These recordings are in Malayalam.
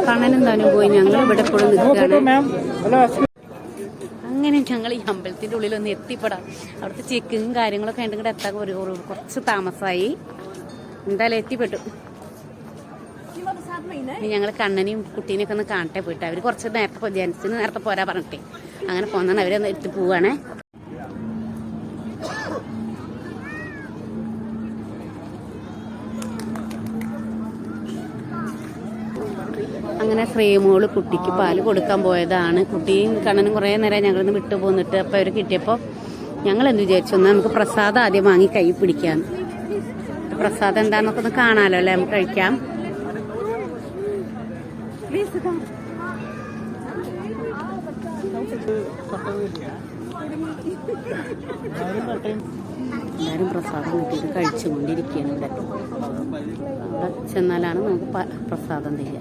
കണ്ണനും താനും പോയി. ഞങ്ങൾ ഇവിടെ എപ്പോഴും നിൽക്കുകയാണ്. അങ്ങനെ ഞങ്ങൾ ഈ അമ്പലത്തിന്റെ ഉള്ളിലൊന്ന് എത്തിപ്പെടാം. അവിടുത്തെ ചെക്കും കാര്യങ്ങളൊക്കെ ഉണ്ടെങ്കിൽ എത്താൻ കുറച്ച് താമസമായി. എന്തായാലും എത്തിപ്പെട്ടു. ഞങ്ങൾ കണ്ണനെയും കുട്ടീനെയൊക്കെ ഒന്ന് കാണട്ടെ പോയിട്ട്. അവർ കുറച്ച് നേരത്തെ ജെൻസിന് നേരത്തെ പോരാ പറഞ്ഞിട്ടേ അങ്ങനെ പോന്നാണ്. അവരൊന്ന് എടുത്ത് പോവാണേ. അങ്ങനെ ഫ്രെയിമോള് കുട്ടിക്ക് പാല് കൊടുക്കാൻ പോയതാണ്. കുട്ടിയും കണ്ണനും കുറേ നേരം ഞങ്ങളിന്ന് വിട്ടു പോന്നിട്ട് അപ്പോൾ അവർ കിട്ടിയപ്പോൾ ഞങ്ങൾ എന്ത് വിചാരിച്ചു, എന്നാൽ നമുക്ക് പ്രസാദം ആദ്യം വാങ്ങി കൈ പിടിക്കാം. പ്രസാദം എന്താന്നൊക്കെ ഒന്ന് കാണാമല്ലോ അല്ലേ, നമുക്ക് കഴിക്കാം. എല്ലാവരും പ്രസാദം കിട്ടിയിട്ട് കഴിച്ചുകൊണ്ടിരിക്കുകയാണ്. ഇവിടെ അവിടെ ചെന്നാലാണ് നമുക്ക് പ്രസാദം തരിക.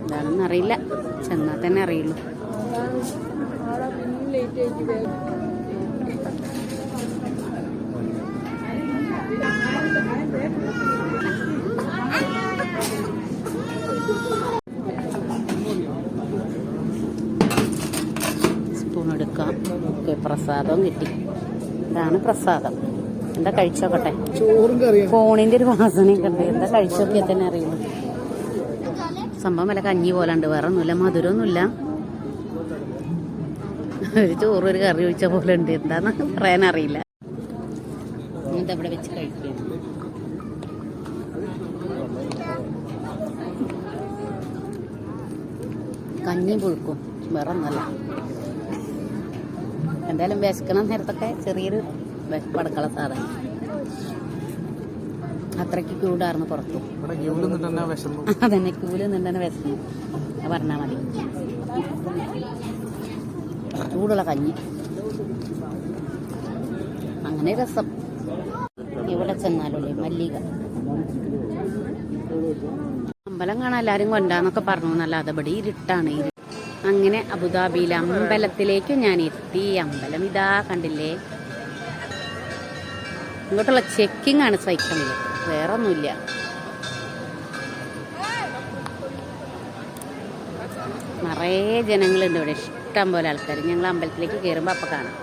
എന്താണെന്ന് അറിയില്ല, ചെന്നാൽ തന്നെ അറിയുള്ളൂ. സ്പൂൺ എടുക്കാം. ഓക്കെ, പ്രസാദവും കിട്ടി. ഇതാണ് പ്രസാദം. എന്താ കഴിച്ചോക്കട്ടെ. ഫോണിന്റെ ഒരു വാസനയൊക്കെ ഉണ്ട്. എന്താ കഴിച്ചോക്കിയാൽ തന്നെ അറിയുള്ളൂ. സംഭവം വല്ല കഞ്ഞി പോലെ ഉണ്ട്, വേറെ ഒന്നുമില്ല, മധുരമൊന്നുമില്ല. ഒരു ചോറ് ഒരു കറി ഒഴിച്ച പോലെ ഉണ്ട്. എന്താന്ന് പറയാനറിയില്ല. ഇതവിടെ വെച്ച് കഴിക്കുക. കഞ്ഞിയും പുഴുക്കും, വേറെ ഒന്നല്ല. എന്തായാലും വിശക്കണം നേരത്തൊക്കെ ചെറിയൊരു പടക്കള സാധനം. അത്രയ്ക്ക് ക്യൂടായിരുന്നു പുറത്തു. അതന്നെ, ക്യൂല് നിന്നെ വിശന്നു പറഞ്ഞാൽ മതി. ചൂടുള്ള കഞ്ഞി, അങ്ങനെ രസം. ഇവിടെ ചെന്നാലല്ലേ മല്ലിക. അമ്പലം കാണാൻ എല്ലാവരും കൊണ്ടാന്നൊക്കെ പറഞ്ഞു എന്നല്ലാതെ ഇവിടെ ഇരുട്ടാണ്. അങ്ങനെ അബുദാബിയിലെ അമ്പലത്തിലേക്ക് ഞാൻ എത്തി. അമ്പലം ഇതാ കണ്ടില്ലേ. ഇങ്ങോട്ടുള്ള ചെക്കിംഗ് ആണ് സൈക്കിളിൽ, വേറെ ഒന്നുമില്ല. നിറയെ ജനങ്ങളുണ്ട് ഇവിടെ, ഇഷ്ടം പോലെ ആൾക്കാർ. ഞങ്ങൾ അമ്പലത്തിലേക്ക് കയറുമ്പോൾ അപ്പം കാണാം.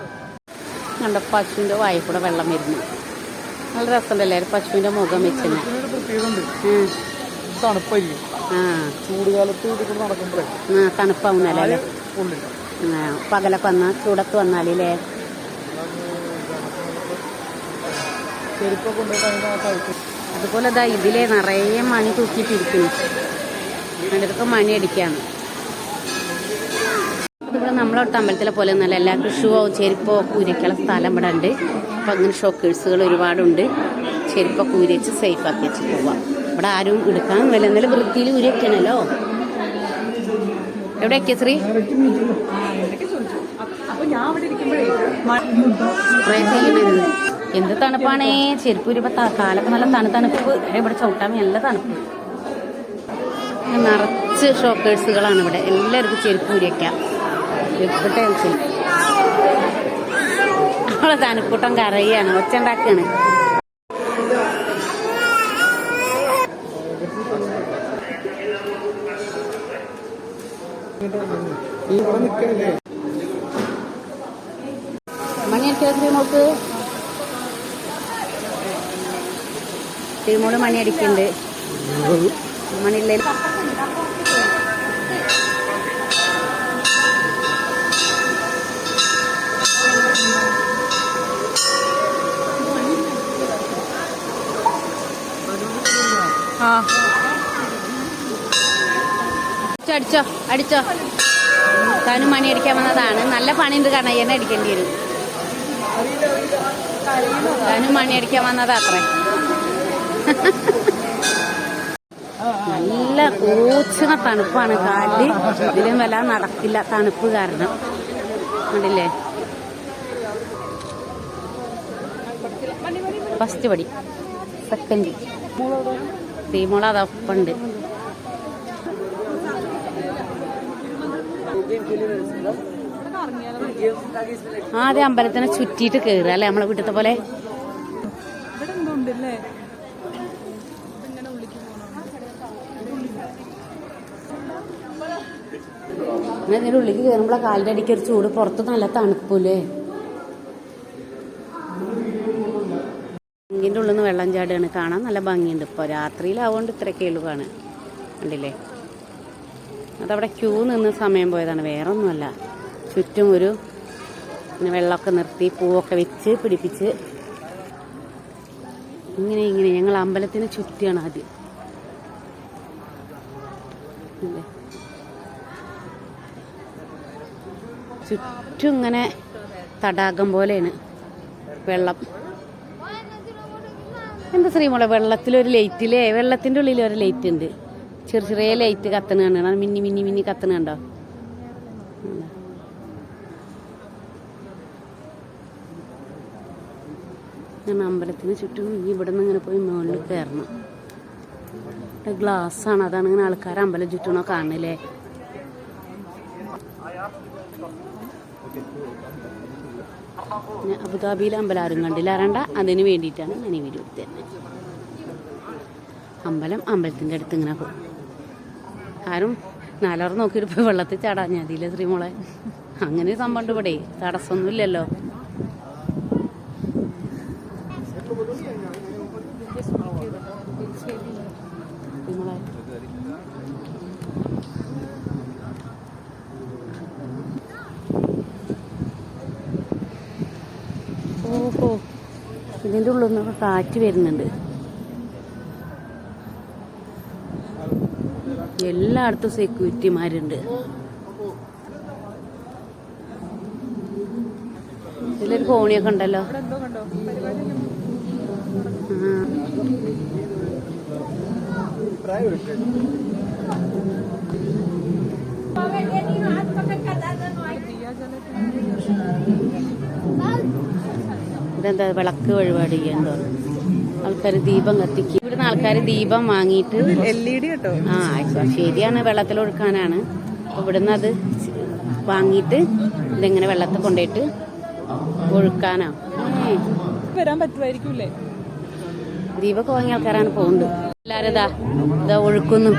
കണ്ട പശുവിൻ്റെ വായിൽ കൂടെ വെള്ളം വരുന്നു. നല്ല രസമുണ്ട്. എല്ലാവരും പശുവിൻ്റെ മുഖം വെച്ചിരുന്നു. തണുപ്പാവുന്നല്ലേ പകലൊക്കെ വന്നാൽ ചൂടത്ത് വന്നാലേ. അതുപോലെ ഇതാ ഇതിലെ നിറയെ മണി തൂക്കിയിട്ടിരിക്കുന്നു. അതിലൊക്കെ മണി അടിക്കാണ്. ഇവിടെ നമ്മളൊട്ട് അമ്പലത്തിലെ പോലെ ഒന്നല്ല. എല്ലാവർക്കും ഷൂവോ ചെരുപ്പോ കൂരയ്ക്കുള്ള സ്ഥലം ഇവിടെ ഉണ്ട്. അപ്പം അങ്ങനെ ഷോക്കേഴ്സുകൾ ഒരുപാടുണ്ട്. ചെരുപ്പൊക്കെ ഊരിച്ച് സേഫാക്കി വെച്ച് പോവാം. ഇവിടെ ആരും എടുക്കാൻ വില എന്നാലും വൃത്തിയിൽ ഊരിയൊക്കെയാണല്ലോ. എവിടെയൊക്കെ ശ്രീ എന്ത് തണുപ്പാണേ. ചെരുപ്പ് ഊരിപ്പോ കാലൊക്കെ നല്ല തണുപ്പ്. ഇവിടെ ചവിട്ടാൻ നല്ല തണുപ്പ്. നിറച്ച് ഷോക്കേഴ്സുകളാണ് ഇവിടെ. എല്ലാവർക്കും ചെരുപ്പ് ഊരിയൊക്കാം. അവളെ തണുപ്പൂട്ടം കരയാണ്, ഒച്ച ഉണ്ടാക്കാണ്. മണിയടിക്കാ ശ്രീമോൾക്ക്. ശ്രീമോള് മണിയടിക്കുന്നുണ്ട്. മണിയില്ലേ അടിച്ചോ അടിച്ചോ. താനും മണി അടിക്കാൻ വന്നതാണ്. നല്ല പണിയുണ്ട്, കാരണം എന്നെ അടിക്കേണ്ടി വരും. താനും മണി അടിക്കാൻ വന്നതാ അത്രേ. നല്ല കൂച്ചുന്ന തണുപ്പാണ്. കാലില് ഇതിലും വല്ല നടക്കില്ല, തണുപ്പ് കാരണം. കണ്ടില്ലേ, ഫസ്റ്റ് പടി, സെക്കൻഡ് തീമോള അതൊപ്പുണ്ട്. ആദ്യം അമ്പലത്തിനെ ചുറ്റിയിട്ട് കയറുക അല്ലേ, നമ്മളെ വീട്ടിലത്തെ പോലെ. പിന്നെ ഇതിൻ്റെ ഉള്ളിലേക്ക് കയറുമ്പോൾ കാലിൻ്റെ അടിക്ക് ഒരു ചൂട്, പുറത്ത് നല്ല തണുപ്പൂലേ. ഇതിൻ്റെ ഉള്ളിൽ നിന്ന് വെള്ളം ചാടുകയാണ്. കാണാൻ നല്ല ഭംഗിയുണ്ട്. ഇപ്പോൾ രാത്രിയിലാവുകൊണ്ട് ഇത്രയൊക്കെ ഉള്ളൂ കാണാൻ. കണ്ടില്ലേ, അതവിടെ ക്യൂ നിന്ന് സമയം പോയതാണ്, വേറെ ഒന്നുമല്ല. ചുറ്റും ഒരു പിന്നെ വെള്ളമൊക്കെ നിർത്തി പൂവൊക്കെ വെച്ച് പിടിപ്പിച്ച് ഇങ്ങനെ ഞങ്ങൾ അമ്പലത്തിന് ചുറ്റിയാണ് ആദ്യം. ചുറ്റും ഇങ്ങനെ തടാകം പോലെയാണ് വെള്ളം. എന്താ ശ്രീമോളെ വെള്ളത്തിലൊരു ലൈറ്റില്ലേ, വെള്ളത്തിൻ്റെ ഉള്ളിൽ ഒരു ലൈറ്റ് ഉണ്ട്, ചെറിയ ലൈറ്റ് കത്തണ കണ്ടോ, മിന്നി കത്തണ കണ്ടോ. ഞാൻ അമ്പലത്തിന് ചുറ്റും ഇവിടെ നിന്ന് ഇങ്ങനെ പോയി മുകളിൽ കയറണം. ഗ്ലാസ്സാണ്, അതാണ് ഇങ്ങനെ ആൾക്കാർ അമ്പലം ചുറ്റണോ കാണില്ലേ. അബുദാബിയിലെ അമ്പലം ആരും കണ്ടില്ല അറിയണ്ട, അതിന് വേണ്ടിയിട്ടാണ് ഞാൻ ഈ വീഡിയോ എടുത്തത് തന്നെ. അമ്പലത്തിൻ്റെ അടുത്ത് ഇങ്ങനെ പോകും. ആരും നാലാറ് നോക്കിയിട്ട് പോയി വെള്ളത്തിൽ ചാടാൻ ഞാതിയില്ല ശ്രീമോളെ. അങ്ങനെ ഒരു സംഭവം ഉണ്ട് ഇവിടെ, തടസ്സമൊന്നുമില്ലല്ലോ. ഓഹോ, ഇതിൻ്റെ ഉള്ളിൽ നിന്നൊക്കെ കാറ്റ് വരുന്നുണ്ട്. എല്ലായിടത്തും സെക്യൂരിറ്റിമാരുണ്ട്. ഇതിലൊരു കോണിയൊക്കെ ഉണ്ടല്ലോ. ഇതെന്താ വിളക്ക് വഴിപാട് ചെയ്യണ്ടോ, ആൾക്കാർ ദീപം കത്തിക്കും. ഇവിടുന്ന് ആൾക്കാർ ദീപം വാങ്ങിയിട്ട് LED കേട്ടോ. ശരിയാണ്, വെള്ളത്തിലൊഴുക്കാനാണ്. അപ്പോൾ ഇവിടുന്ന് അത് വാങ്ങിയിട്ട് ഇതെങ്ങനെ വെള്ളത്തിൽ കൊണ്ടുപോയിട്ട് ഒഴുക്കാനാ. വരാൻ പറ്റുമായിരിക്കൂലേ. ദീപമൊക്കെ വാങ്ങിയ ആൾക്കാരാണ് പോകുന്നത്. എല്ലാവരും ഇതാ ഒഴുക്കുന്നു.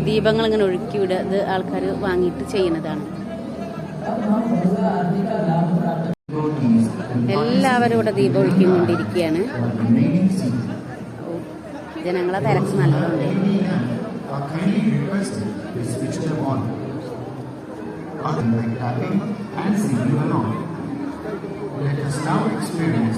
ദീപങ്ങൾ ഇങ്ങനെ ഒഴുക്കി വിടുക, ഇത് ആൾക്കാർ വാങ്ങിയിട്ട് ചെയ്യുന്നതാണ്. എല്ലാവരും ഇവിടെ ദീപം ഒഴുക്കിക്കൊണ്ടിരിക്കുകയാണ്. ജനങ്ങളെ തിരക്ക് നല്ലോണ്ട്. And see you alone. Let us now experience